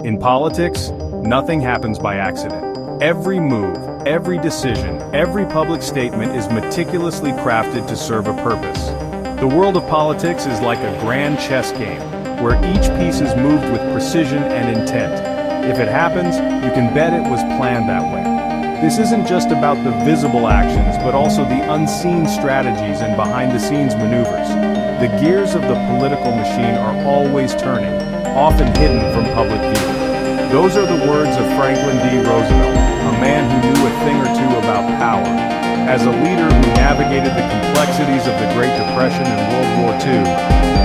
In politics, nothing happens by accident. Every move, every decision, every public statement is meticulously crafted to serve a purpose. The world of politics is like a grand chess game, where each piece is moved with precision and intent. If it happens, you can bet it was planned that way. This isn't just about the visible actions, but also the unseen strategies and behind-the-scenes maneuvers. The gears of the political machine are always turning, often hidden from public view. Those are the words of Franklin D. Roosevelt, a man who knew a thing or two about power. As a leader who navigated the complexities of the Great Depression and World War II,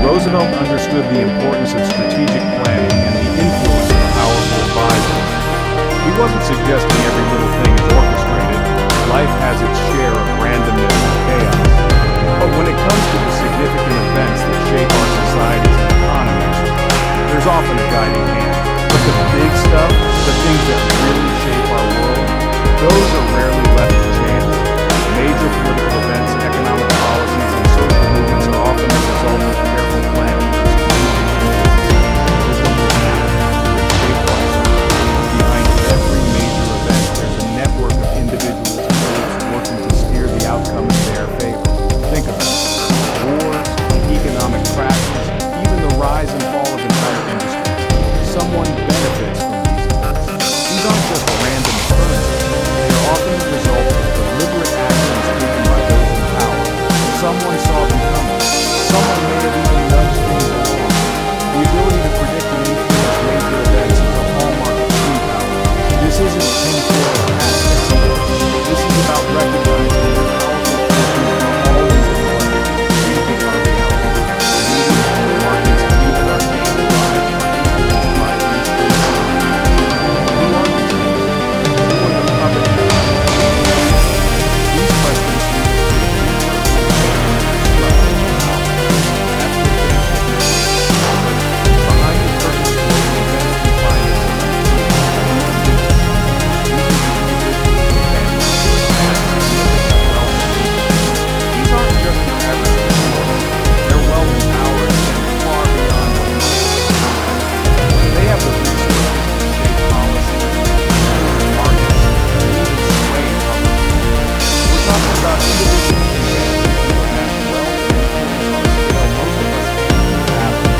Roosevelt understood the importance of strategic planning and the influence of powerful advisors. He wasn't suggesting every little thing is orchestrated. Life has its share of randomness and chaos. But when it comes to the significant events that shape our societies and economies, there's often a guiding hand. But the big stuff, the things that really shape our world, those are rarely left to chance. Major political events, economic policies, and social movements are often the result of careful planning. Behind every major event, there's a network of individuals and groups working to steer the outcome in their favor. Think of it. Wars, economic crashes, even the rise and fall of entire industries. Someone benefits from these events. These aren't just random occurrences. They are often the result of deliberate actions taken by those in power. Someone saw them coming. Someone may have even nudged things along. The ability to predict and influence major events is a hallmark of true power. This isn't tinfoil hat technique. This is about recognizing that powerful forces are always at play, shaping our reality. Leaders in the markets and even our daily lives are influenced by these forces. Who are these things? Who are the puppets? These questions lead us to a deeper understanding of the structure of power. That's the thing. Behind the curtain of global events we find a these aren't just your average people. They're well-empowered and far beyond what you think. They have the resources to shape policy, markets, and even sway public opinion. We're talking about individuals and families who amass wealth and influence on a scale most of us can't fathom.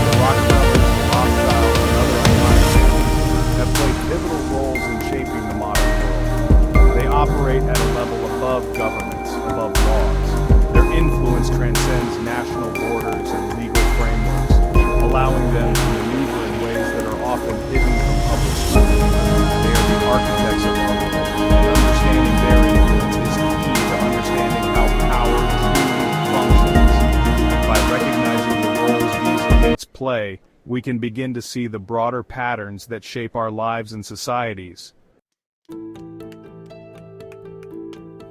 The Rockefellers, the Rothschilds, and other iconic families have played pivotal roles in shaping the modern world. They operate at a level above governments, above laws. Their influence transcends national borders and legal frameworks, allowing them to maneuver in ways that are often hidden from public scrutiny. They are the architects of our world, and understanding their influence is key to understanding how power truly functions. By recognizing the roles these elites play, we can begin to see the broader patterns that shape our lives and societies.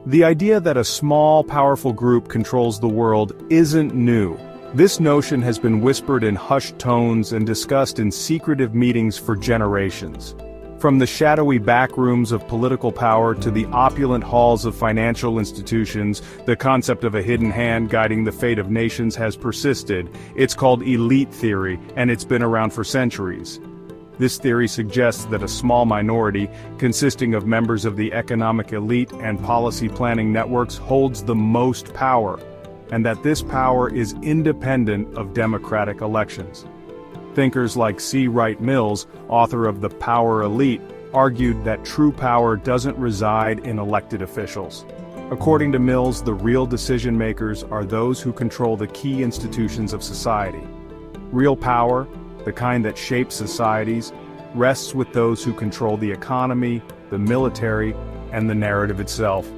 The idea that a small, powerful group controls the world isn't new. This notion has been whispered in hushed tones and discussed in secretive meetings for generations. From the shadowy backrooms of political power to the opulent halls of financial institutions, the concept of a hidden hand guiding the fate of nations has persisted. It's called elite theory, and it's been around for centuries. This theory suggests that a small minority, consisting of members of the economic elite and policy planning networks, holds the most power, and that this power is independent of democratic elections. Thinkers like C. Wright Mills, author of The Power Elite, argued that true power doesn't reside in elected officials. According to Mills, the real decision-makers are those who control the key institutions of society. Real power, the kind that shapes societies, rests with those who control the economy, the military, and the narrative itself.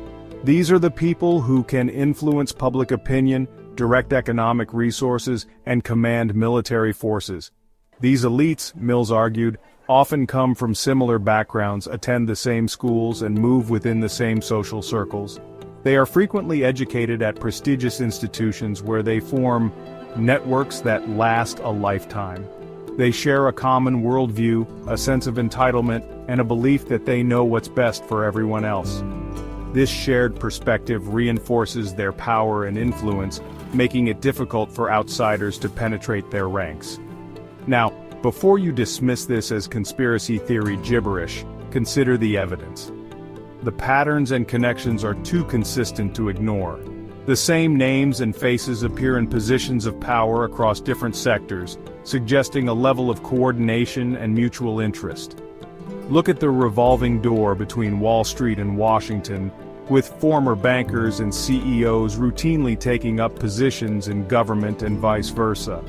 These are the people who can influence public opinion, direct economic resources, and command military forces. These elites, Mills argued, often come from similar backgrounds, attend the same schools, and move within the same social circles. They are frequently educated at prestigious institutions where they form networks that last a lifetime. They share a common worldview, a sense of entitlement, and a belief that they know what's best for everyone else. This shared perspective reinforces their power and influence, making it difficult for outsiders to penetrate their ranks. Now, Before you dismiss this as conspiracy theory gibberish, consider the evidence. The patterns and connections are too consistent to ignore. The same names and faces appear in positions of power across different sectors, suggesting a level of coordination and mutual interest. Look at the revolving door between Wall Street and Washington, with former bankers and CEOs routinely taking up positions in government and vice versa.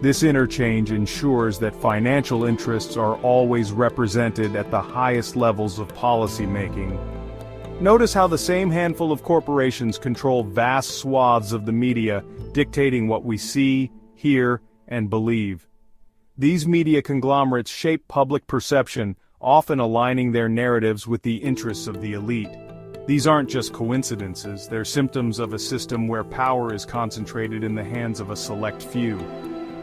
This interchange ensures that financial interests are always represented at the highest levels of policymaking. Notice how the same handful of corporations control vast swaths of the media, dictating what we see, hear, and believe. These media conglomerates shape public perception, often aligning their narratives with the interests of the elite. These aren't just coincidences, they're symptoms of a system where power is concentrated in the hands of a select few.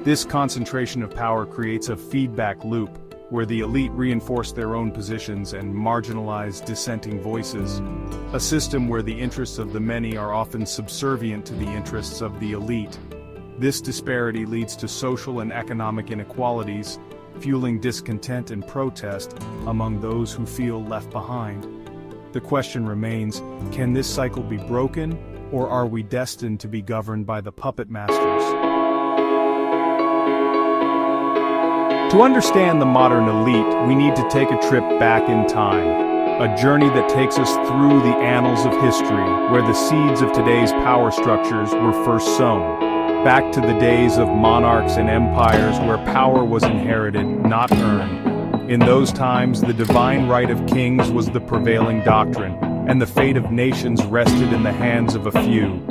This concentration of power creates a feedback loop, where the elite reinforce their own positions and marginalize dissenting voices. A system where the interests of the many are often subservient to the interests of the elite. This disparity leads to social and economic inequalities, fueling discontent and protest among those who feel left behind. The question remains, can this cycle be broken, or are we destined to be governed by the puppet masters? To understand the modern elite, we need to take a trip back in time. A journey that takes us through the annals of history, where the seeds of today's power structures were first sown. Back to the days of monarchs and empires where power was inherited, not earned. In those times, the divine right of kings was the prevailing doctrine, and the fate of nations rested in the hands of a few.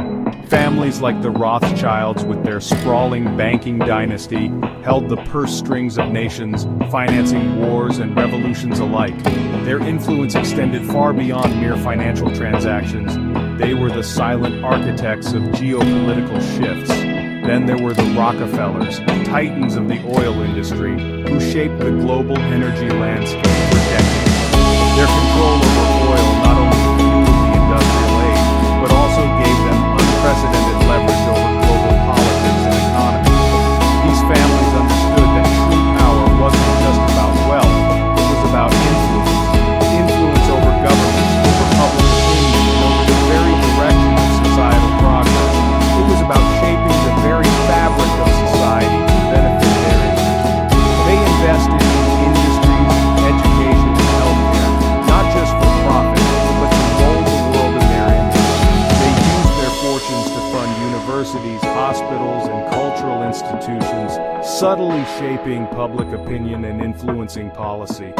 Families like the Rothschilds, with their sprawling banking dynasty, held the purse strings of nations, financing wars and revolutions alike. Their influence extended far beyond mere financial transactions. They were the silent architects of geopolitical shifts. Then there were the Rockefellers, titans of the oil industry, who shaped the global energy landscape for decades. Their control over oil not only fueled the industrial age, but also gave them unprecedented leverage over global politics and economy. These families understood that true power wasn't just about wealth, it was about influence over governments, over public opinion, and over the very direction of societal progress. It was about shaping the very fabric of society to benefit their interests. They invested in industries, education, and healthcare, not just for profit, but to mold the world in their image. They used their fortunes to fund universities, hospitals, and cultural institutions, subtly shaping public opinion and influencing policy.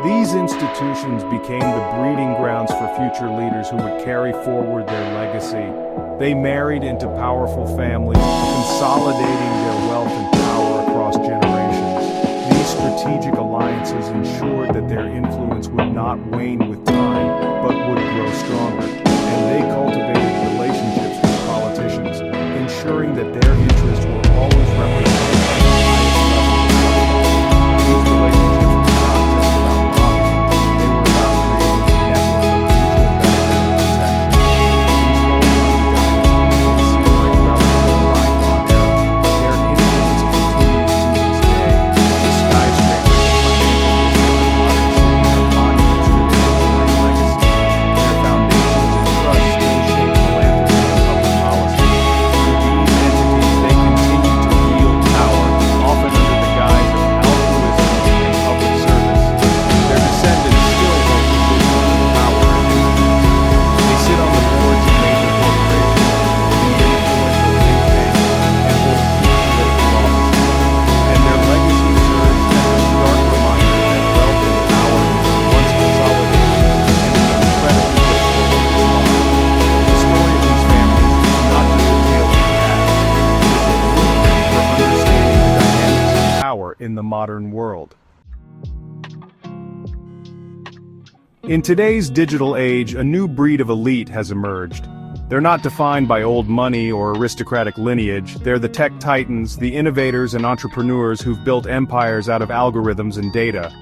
These institutions became the breeding grounds for future leaders who would carry forward their legacy. They married into powerful families, consolidating their wealth and power across generations. These strategic alliances ensured that their influence would not wane with time, but would grow stronger. And they cultivated relationships with politicians, ensuring that their interests were always represented at the highest level. These relationships were not just about profit, they were about creating a network of mutual benefit and protection. These homes seem like relics of the bygone era. Their influence continues to this day. The skyscrapers, financial monuments to their enduring legacy. Their foundations and trusts still shape philanthropy and public policy. Through these entities, they continue to wield power, often under the guise of altruism and public service. Their descendants still hold positions of power and influence. They sit on the boards of major corporations, lead influential think tanks, and hold key political offices. And their legacy serves as a stark reminder that wealth and power, once consolidated, can be incredibly difficult to dissolve. The story of these families is not just a tale of the past, it is a blueprint for understanding the dynamics of power in the modern world. In today's digital age, a new breed of elite has emerged. They're not defined by old money or aristocratic lineage, they're the tech titans, the innovators and entrepreneurs who've built empires out of algorithms and data.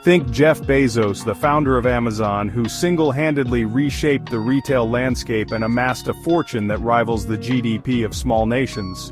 Think Jeff Bezos, the founder of Amazon, who single-handedly reshaped the retail landscape and amassed a fortune that rivals the GDP of small nations.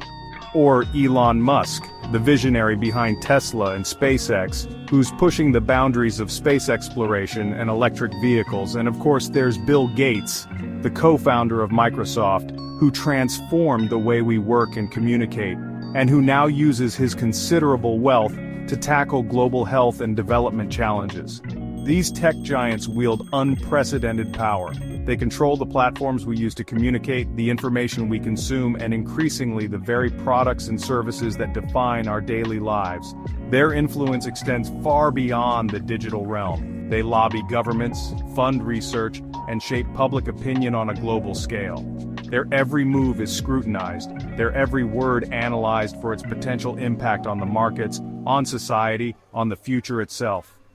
Or Elon Musk, the visionary behind Tesla and SpaceX, who's pushing the boundaries of space exploration and electric vehicles. And of course there's Bill Gates, the co-founder of Microsoft, who transformed the way we work and communicate, and who now uses his considerable wealth to tackle global health and development challenges. These tech giants wield unprecedented power. They control the platforms we use to communicate, the information we consume, and increasingly the very products and services that define our daily lives. Their influence extends far beyond the digital realm. They lobby governments, fund research, and shape public opinion on a global scale. Their every move is scrutinized, their every word analyzed for its potential impact on the markets, on society, on the future itself.